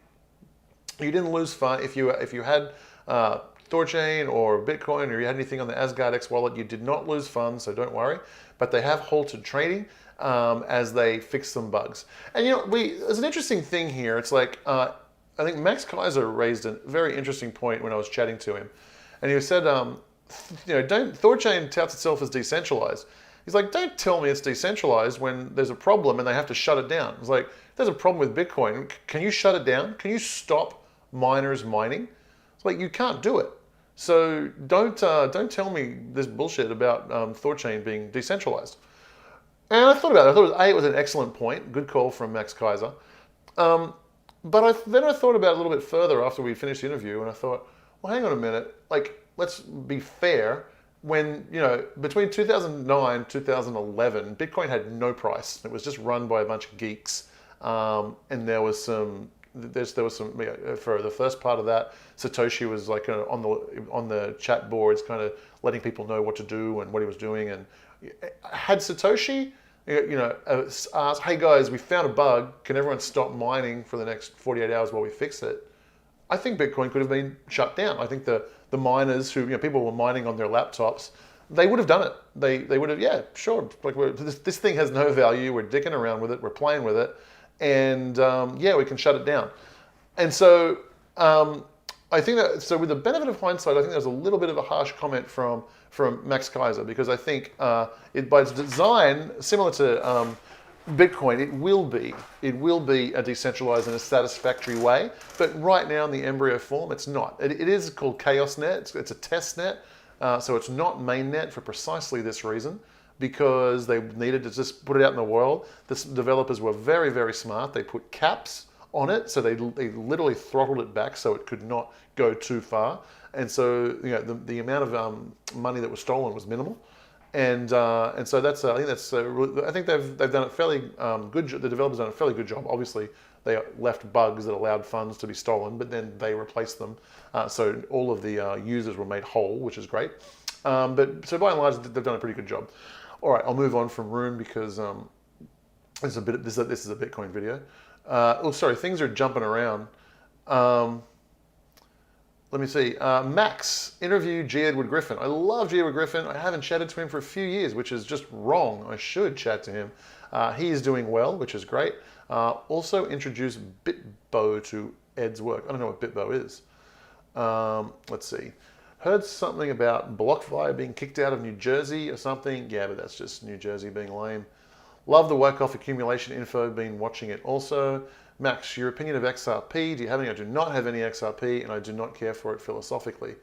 You didn't lose fun if you had Thorchain or Bitcoin, or you had anything on the Asgard X wallet. You did not lose funds, so don't worry. But they have halted trading as they fix some bugs. And there's an interesting thing here. It's like I think Max Kaiser raised a very interesting point when I was chatting to him, and he said, Thorchain touts itself as decentralized. He's like, don't tell me it's decentralized when there's a problem and they have to shut it down. It's like, if there's a problem with Bitcoin, can you shut it down? Can you stop miners mining? It's like, you can't do it. So don't tell me this bullshit about Thorchain being decentralized. And I thought about it. I thought it was an excellent point. Good call from Max Kaiser. But then I thought about it a little bit further after we finished the interview, and I thought, well, hang on a minute. Let's be fair. when, you know, between 2009 2011, Bitcoin had no price. It was just run by a bunch of geeks, and there was some. There was some, for the first part of that, Satoshi was like on the chat boards, kind of letting people know what to do and what he was doing. And had Satoshi, asked, "Hey guys, we found a bug. Can everyone stop mining for the next 48 hours while we fix it?" I think Bitcoin could have been shut down. I think the miners who, people were mining on their laptops, they would have done it. They would have, yeah, sure. Like this thing has no value. We're dicking around with it. We're playing with it. And yeah, we can shut it down. And so I think that, so with the benefit of hindsight, I think there's a little bit of a harsh comment from Max Kaiser, because I think it, by its design, similar to Bitcoin, it will be a decentralized in a satisfactory way. But right now in the embryo form, it's not. It is called Chaos Net. It's a test net. So it's not mainnet for precisely this reason, because they needed to just put it out in the world. The developers were very, very smart. They put caps on it, so they literally throttled it back so it could not go too far. And so the amount of money that was stolen was minimal. And so that's I think they've done a fairly good. The developers done a fairly good job. Obviously, they left bugs that allowed funds to be stolen, but then they replaced them. So all of the users were made whole, which is great. But so by and large, they've done a pretty good job. All right, I'll move on from Rune because this is a Bitcoin video. Oh, sorry, things are jumping around. Let me see. Max interviewed G. Edward Griffin. I love G. Edward Griffin. I haven't chatted to him for a few years, which is just wrong. I should chat to him. He is doing well, which is great. Also introduced Bitbo to Ed's work. I don't know what Bitbo is. Let's see. Heard something about BlockFi being kicked out of New Jersey or something. Yeah, but that's just New Jersey being lame. Love the Wyckoff Accumulation info. Been watching it also. Max, your opinion of XRP. Do you have any? I do not have any XRP, and I do not care for it philosophically.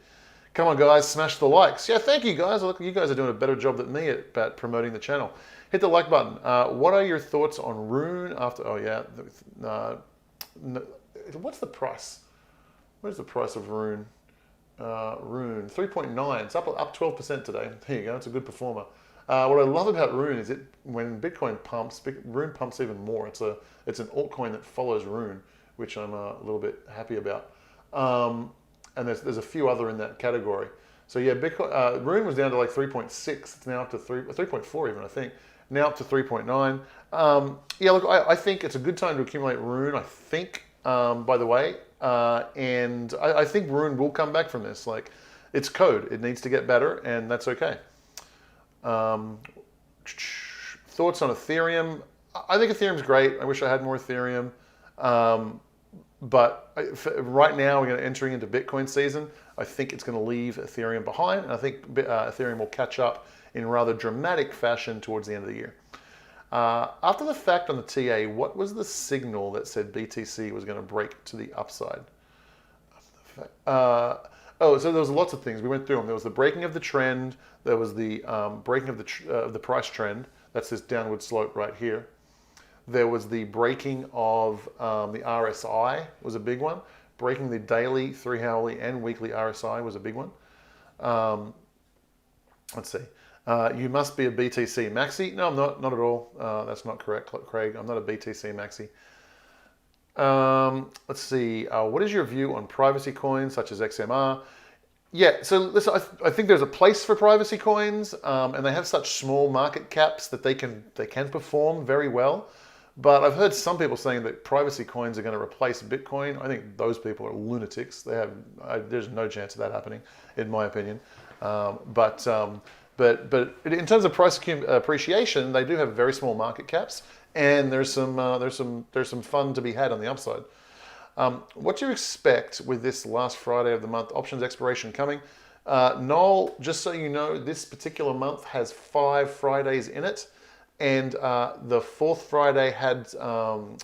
Come on, guys, smash the likes. Yeah, thank you, guys. Look, you guys are doing a better job than me at promoting the channel. Hit the like button. What are your thoughts on Rune after? Oh yeah. What's the price? Where's the price of Rune? Rune 3.9. It's up 12% today. There you go. It's a good performer. What I love about Rune is when Bitcoin pumps, Rune pumps even more. It's an altcoin that follows Rune, which I'm a little bit happy about. And there's a few other in that category. So yeah, Bitcoin Rune was down to like 3.6. It's now up to 3.4 even, I think. Now up to 3.9. Yeah, look, I think it's a good time to accumulate Rune. I think, by the way, and I think Rune will come back from this. Like, it's code. It needs to get better, and that's okay. Thoughts on Ethereum? I think Ethereum's great. I wish I had more Ethereum. But right now we're entering into Bitcoin season. I think it's going to leave Ethereum behind, and I think Ethereum will catch up in rather dramatic fashion towards the end of the year. After the fact on the TA, what was the signal that said BTC was going to break to the upside? Oh, so there was lots of things. We went through them. There was the breaking of the trend. There was the breaking of the price trend. That's this downward slope right here. There was the breaking of the RSI was a big one. Breaking the daily, 3-hourly, and weekly RSI was a big one. Let's see. You must be a BTC maxi. No, I'm not at all. That's not correct, Craig. I'm not a BTC maxi. Let's see. What is your view on privacy coins such as XMR? Yeah, so listen, I think there's a place for privacy coins, and they have such small market caps that they can perform very well. But I've heard some people saying that privacy coins are going to replace Bitcoin. I think those people are lunatics. There's no chance of that happening, in my opinion. But in terms of price appreciation, they do have very small market caps, and there's some fun to be had on the upside. What do you expect with this last Friday of the month options expiration coming? Noel, just so you know, this particular month has 5 Fridays in it, and the 4th Friday had so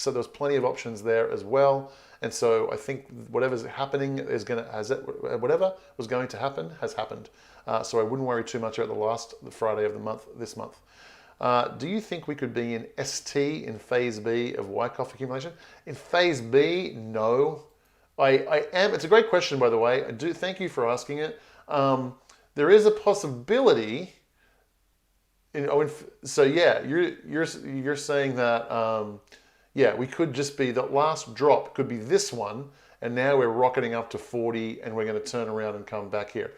there was plenty of options there as well. And so I think whatever's happening whatever was going to happen has happened. So I wouldn't worry too much about the last Friday of the month this month. Do you think we could be in ST in phase B of Wyckoff accumulation? In phase B, no. I am. It's a great question, by the way. I do thank you for asking it. there is a possibility. So yeah, you're saying that yeah, we could just be the last drop could be this one, and now we're rocketing up to 40, and we're going to turn around and come back here.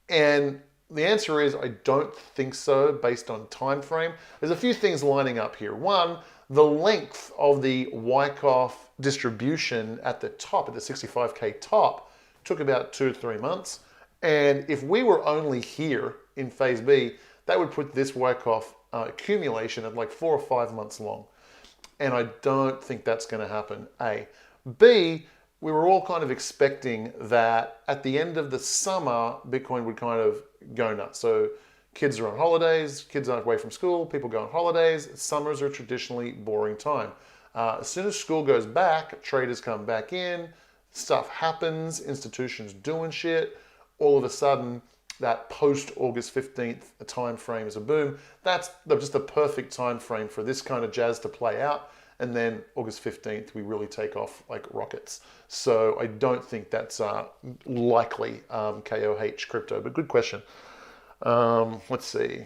And the answer is I don't think so based on time frame. There's a few things lining up here. One, the length of the Wyckoff distribution at the top, at the 65K top, took about 2 to 3 months. And if we were only here in phase B, that would put this Wyckoff accumulation at like 4 or 5 months long. And I don't think that's going to happen, A. B, we were all kind of expecting that at the end of the summer, Bitcoin would kind of go nuts. So kids are on holidays, kids aren't away from school, people go on holidays. Summers are traditionally boring time. As soon as school goes back, traders come back in, stuff happens, institutions doing shit. All of a sudden, that post-August 15th time frame is a boom. That's just the perfect time frame for this kind of jazz to play out. And then August 15th, we really take off like rockets. So I don't think that's likely, KOH crypto, but good question. Let's see.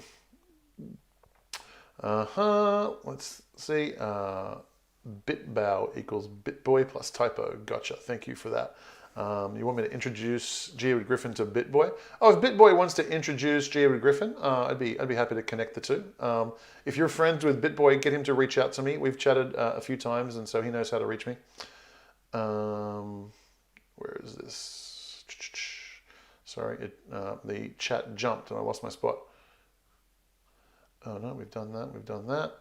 Let's see. Bitbow equals Bitboy plus typo. Gotcha. Thank you for that. You want me to introduce G. Edward Griffin to BitBoy? Oh, if BitBoy wants to introduce G. Edward Griffin, I'd be happy to connect the two. If you're friends with BitBoy, get him to reach out to me. We've chatted a few times, and so he knows how to reach me. Where is this? Sorry, the chat jumped and I lost my spot. Oh no, we've done that. We've done that.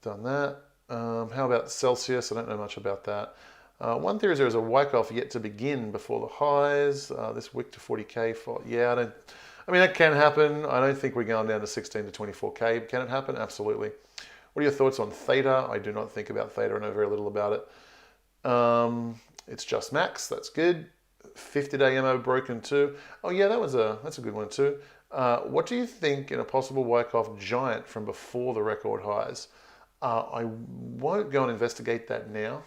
Done that. How about Celsius? I don't know much about that. One theory is there is a Wyckoff yet to begin before the highs. This wick to 40K for, yeah, I mean, that can happen. I don't think we're going down to 16 to 24K. Can it happen? Absolutely. What are your thoughts on Theta? I do not think about Theta. I know very little about it. It's just max. That's good. 50-day MO broken too. Oh yeah, that's a good one too. What do you think in a possible Wyckoff giant from before the record highs? I won't go and investigate that now.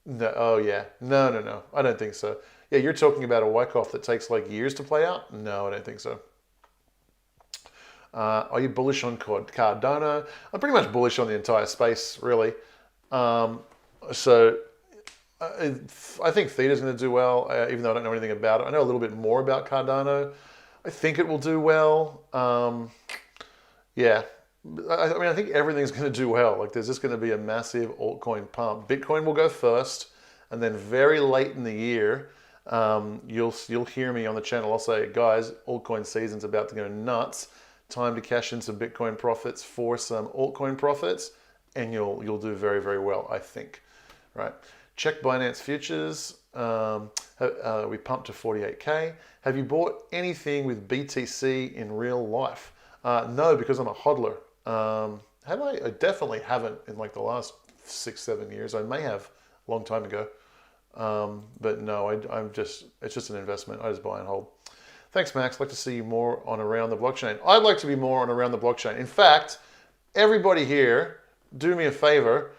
No, oh yeah, no. I don't think so. Yeah, you're talking about a Wyckoff that takes like years to play out? No, I don't think so. Are you bullish on Cardano? I'm pretty much bullish on the entire space, really. So I think Theta's going to do well, even though I don't know anything about it. I know a little bit more about Cardano. I think it will do well. Yeah. I mean, I think everything's going to do well. Like, there's just going to be a massive altcoin pump. Bitcoin will go first, and then very late in the year, you'll hear me on the channel. I'll say, guys, altcoin season's about to go nuts. Time to cash in some Bitcoin profits for some altcoin profits, and you'll do very, very well, I think. Right? Check Binance futures. We pumped to 48K. Have you bought anything with BTC in real life? No, because I'm a hodler. Have I? I definitely haven't in like the last 6-7 years. I may have a long time ago. But no, it's just an investment. I just buy and hold. Thanks, Max. I'd like to see you more on Around the Blockchain. I'd like to be more on Around the Blockchain. In fact, everybody here, do me a favor.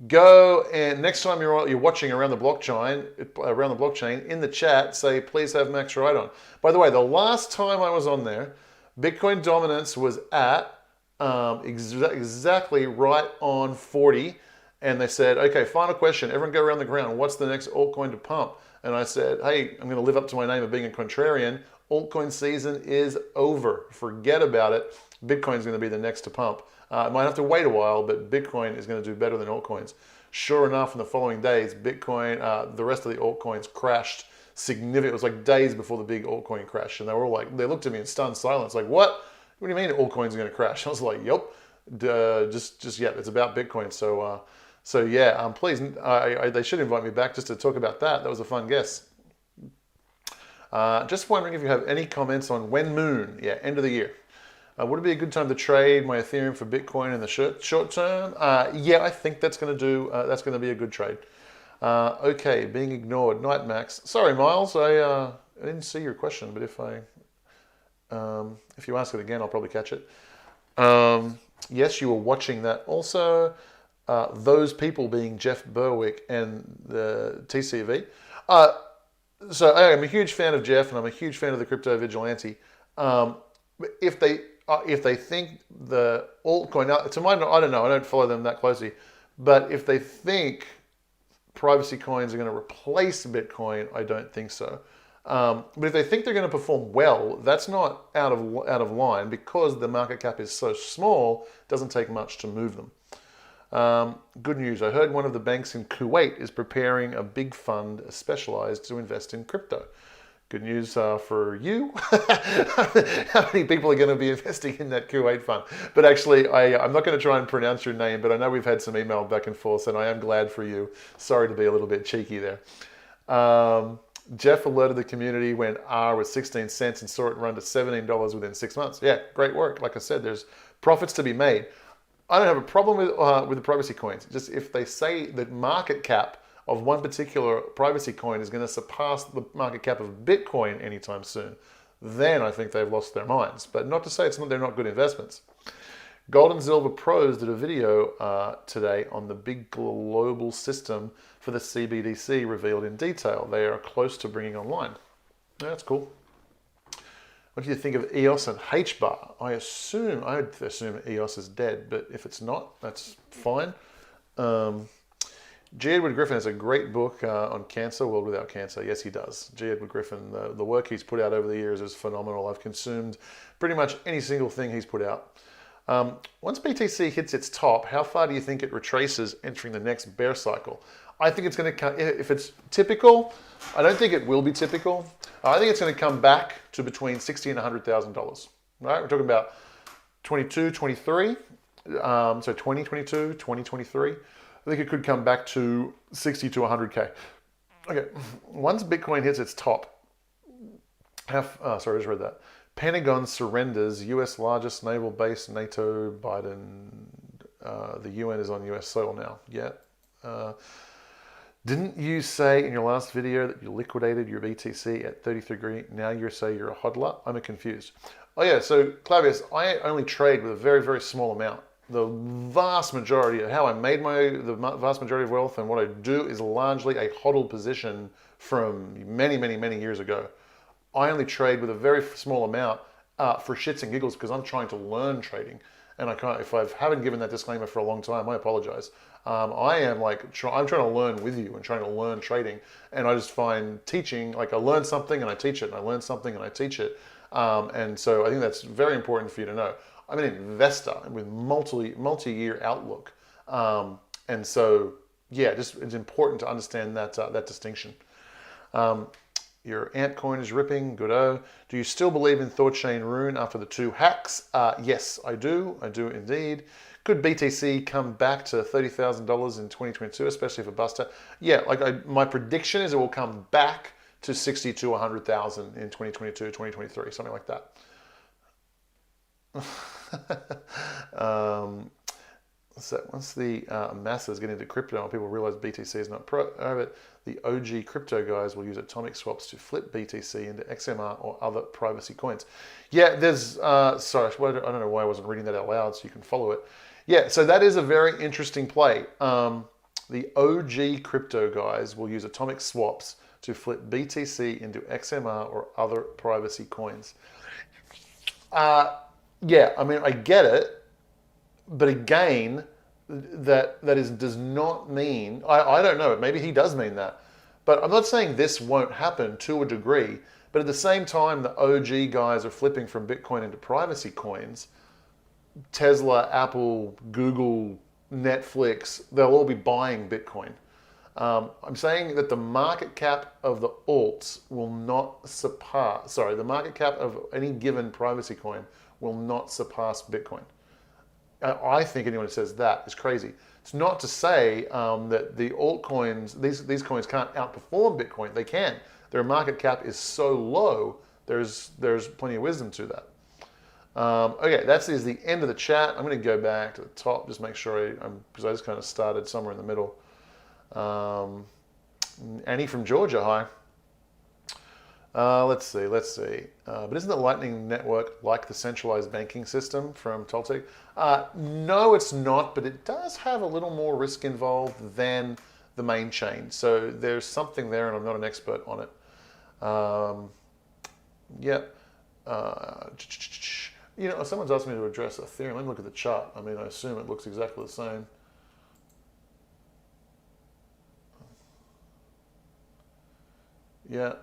Go and next time you're watching Around the Blockchain, in the chat, say, please have Max Wright on. By the way, the last time I was on there, Bitcoin dominance was at exactly right on 40. And they said, okay, final question. Everyone go around the ground. What's the next altcoin to pump? And I said, hey, I'm going to live up to my name of being a contrarian. Altcoin season is over. Forget about it. Bitcoin's going to be the next to pump. It might have to wait a while, but Bitcoin is going to do better than altcoins. Sure enough, in the following days, Bitcoin, the rest of the altcoins crashed significantly. It was like days before the big altcoin crash. And they were all like, they looked at me in stunned silence, like, what? What do you mean altcoins are going to crash? I was like, yep, yeah, it's about Bitcoin. So yeah, please, they should invite me back just to talk about that. That was a fun guess. Just wondering if you have any comments on when Moon, yeah, end of the year. Would it be a good time to trade my Ethereum for Bitcoin in the short term? Yeah, I think that's going to be a good trade. Okay, being ignored. Night, Max. Sorry, Miles. I didn't see your question, but if you ask it again, I'll probably catch it. Yes, you were watching that. Also, those people being Jeff Berwick and the TCV. So I'm a huge fan of Jeff, and I'm a huge fan of the crypto vigilante. But if they think the altcoin, now, to my, I don't know, I don't follow them that closely, but if they think privacy coins are going to replace Bitcoin, I don't think so. But if they think they're going to perform well, that's not out of line because the market cap is so small. It doesn't take much to move them. Good news. I heard one of the banks in Kuwait is preparing a big fund specialized to invest in crypto. Good news for you. How many people are going to be investing in that Kuwait fund? But actually, I'm not going to try and pronounce your name, but I know we've had some email back and forth, and I am glad for you. Sorry to be a little bit cheeky there. Jeff alerted the community when R was 16 cents and saw it run to $17 within 6 months. Yeah, great work. Like I said, there's profits to be made. I don't have a problem with the privacy coins. Just if they say that market cap of one particular privacy coin is going to surpass the market cap of Bitcoin anytime soon, then I think they've lost their minds. But not to say they're not good investments. Gold and Silver Pros did a video today on the big global system for the CBDC revealed in detail. They are close to bringing online. Yeah, that's cool. What do you think of EOS and HBAR? I'd assume EOS is dead, but if it's not, that's fine. G. Edward Griffin has a great book on cancer, World Without Cancer. Yes, he does. G. Edward Griffin, the work he's put out over the years is phenomenal. I've consumed pretty much any single thing he's put out. Once BTC hits its top, how far do you think it retraces entering the next bear cycle? I think it's going to come, if it's typical, I don't think it will be typical. I think it's going to come back to between $60,000 and $100,000. Right? We're talking about 22, 23, so 2022, 2023. I think it could come back to 60 to 100K. Okay, once Bitcoin hits its top, sorry, I just read that. Pentagon surrenders U.S. largest naval base, NATO, Biden. The UN is on U.S. soil now. Yeah. Didn't you say in your last video that you liquidated your BTC at 33? Now you say you're a hodler? I'm confused. Oh yeah, so Clavius, I only trade with a very, very small amount. The vast majority of how I made the vast majority of wealth and what I do is largely a hodl position from many, many, many years ago. I only trade with a very small amount for shits and giggles because I'm trying to learn trading. And I can't, if I haven't given that disclaimer for a long time, I apologize. I am like, I'm trying to learn with you and trying to learn trading. And I just find teaching, like I learn something and I teach it, and I learn something and I teach it. And so I think that's very important for you to know. I'm an investor with multi-year outlook. And so, yeah, just it's important to understand that, that distinction. Your AMP coin is ripping, good-o. Do you still believe in Thorchain Rune after the 2 hacks? Yes, I do indeed. Could BTC come back to $30,000 in 2022, especially if it busts out? Yeah, like my prediction is it will come back to 60 to 100,000 in 2022, 2023, something like that. So once the masses get into crypto and people realize BTC is not private, the OG crypto guys will use atomic swaps to flip BTC into XMR or other privacy coins. Yeah, there's, sorry, I don't know why I wasn't reading that out loud so you can follow it. Yeah, so that is a very interesting play. The OG crypto guys will use atomic swaps to flip BTC into XMR or other privacy coins. Yeah, I mean, I get it. But again, does not mean, I don't know, maybe he does mean that. But I'm not saying this won't happen to a degree, but at the same time, the OG guys are flipping from Bitcoin into privacy coins. Tesla, Apple, Google, Netflix, they'll all be buying Bitcoin. I'm saying that the market cap of the alts will not surpass, the market cap of any given privacy coin will not surpass Bitcoin. I think anyone who says that is crazy. It's not to say that the altcoins, these coins can't outperform Bitcoin. They can. Their market cap is so low, there's plenty of wisdom to that. Okay, that is the end of the chat. I'm going to go back to the top, just make sure because I just kind of started somewhere in the middle. Annie from Georgia, hi. Let's see. But isn't the Lightning Network like the centralized banking system from Toltec? No, it's not, but it does have a little more risk involved than the main chain. So there's something there, and I'm not an expert on it. Yep. You know, someone's asked me to address Ethereum. Let me look at the chart. I mean, I assume it looks exactly the same. Yeah.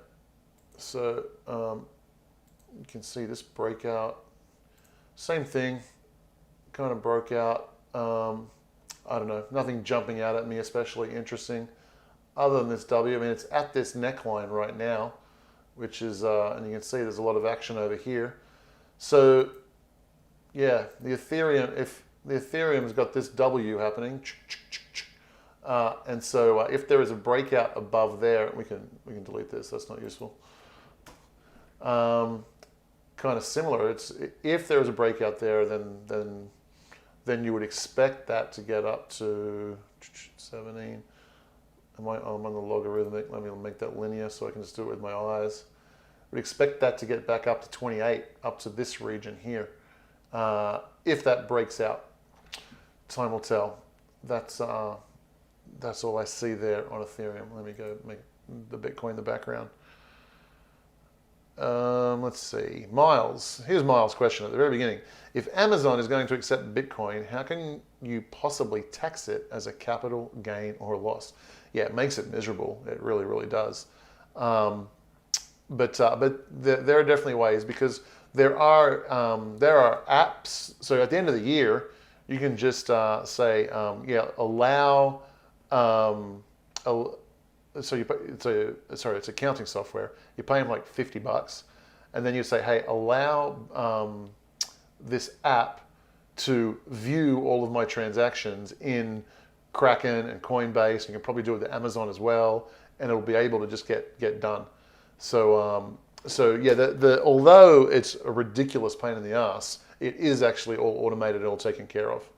So you can see this breakout. Same thing. Kind of broke out. I don't know. Nothing jumping out at me especially interesting. Other than this W, I mean, it's at this neckline right now, which is, and you can see there's a lot of action over here. So, yeah, the Ethereum, if the Ethereum's got this W happening, and so if there is a breakout above there, we can delete this. That's not useful. Kind of similar. It's if there is a breakout there, then you would expect that to get up to 17. I'm on the logarithmic. Let me make that linear so I can just do it with my eyes. Would expect that to get back up to 28, up to this region here. If that breaks out, time will tell. That's all I see there on Ethereum. Let me go make the Bitcoin the background. Let's see. Miles. Here's Miles' question at the very beginning. If Amazon is going to accept Bitcoin, how can you possibly tax it as a capital gain or loss? Yeah, it makes it miserable. It really, really does. But there are definitely ways, because there are apps. So at the end of the year, you can just say, allow. So it's accounting software. You pay them like $50, and then you say, hey, allow this app to view all of my transactions in Kraken and Coinbase. You can probably do it with Amazon as well, and it'll be able to just get done. So yeah, although it's a ridiculous pain in the ass, it is actually all automated and all taken care of.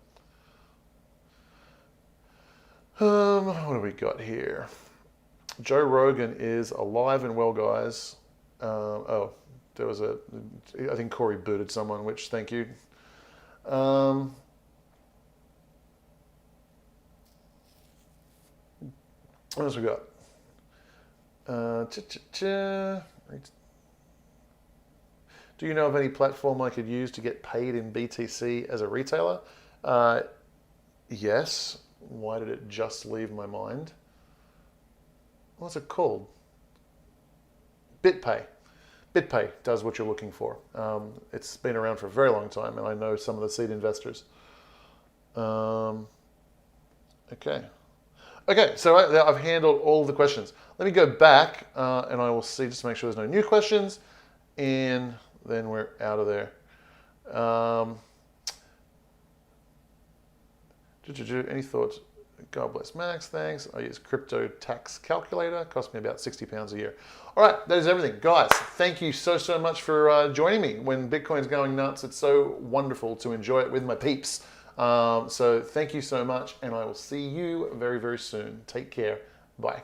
What do we got here? Joe Rogan is alive and well, guys. There was I think Corey booted someone, which thank you. What else we got? Do you know of any platform I could use to get paid in BTC as a retailer? Yes. Why did it just leave my mind? What's it called? BitPay. BitPay does what you're looking for. It's been around for a very long time, and I know some of the seed investors. Okay, so I've handled all of the questions. Let me go back, and I will see, just to make sure there's no new questions, and then we're out of there. Any thoughts? God bless Max, thanks. I use crypto tax calculator. Cost me about £60 a year. All right, that is everything. Guys, thank you so much for joining me. When Bitcoin's going nuts, it's so wonderful to enjoy it with my peeps. So thank you so much, and I will see you very, very soon. Take care. Bye.